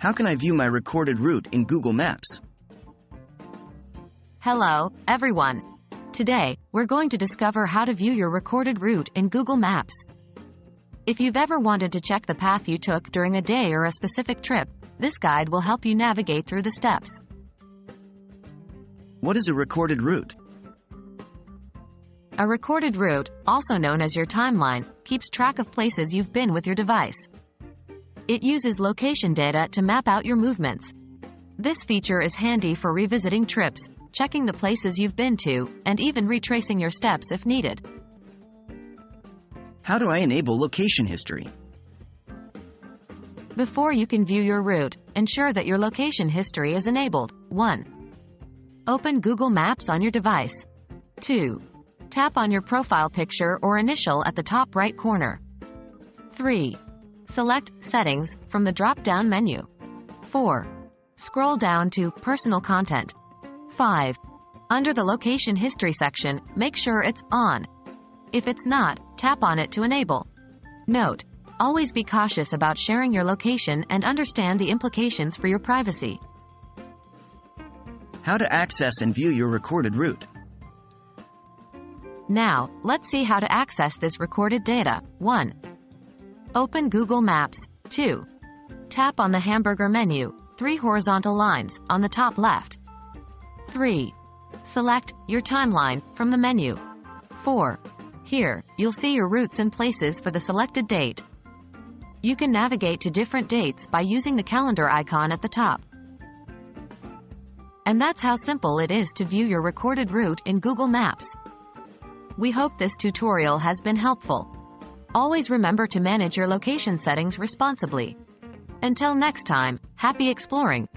How can I view my recorded route in Google Maps? Hello, everyone. Today, we're going to discover how to view your recorded route in Google Maps. If you've ever wanted to check the path you took during a day or a specific trip, this guide will help you navigate through the steps. What is a recorded route? A recorded route, also known as your timeline, keeps track of places you've been with your device. It uses location data to map out your movements. This feature is handy for revisiting trips, checking the places you've been to, and even retracing your steps if needed. How do I enable location history? Before you can view your route, ensure that your location history is enabled. 1. Open Google Maps on your device. 2. Tap on your profile picture or initial at the top right corner. 3. Select Settings from the drop-down menu. 4. Scroll down to Personal Content. 5. Under the Location History section, make sure it's on. If it's not, tap on it to enable. Note: always be cautious about sharing your location and understand the implications for your privacy. How to access and view your recorded route? Now, let's see how to access this recorded data. 1. Open Google Maps. 2. Tap on the hamburger menu, 3 horizontal lines, on the top left. 3. Select Your Timeline from the menu. 4. Here, you'll see your routes and places for the selected date. You can navigate to different dates by using the calendar icon at the top. And that's how simple it is to view your recorded route in Google Maps. We hope this tutorial has been helpful. Always remember to manage your location settings responsibly. Until next time, happy exploring!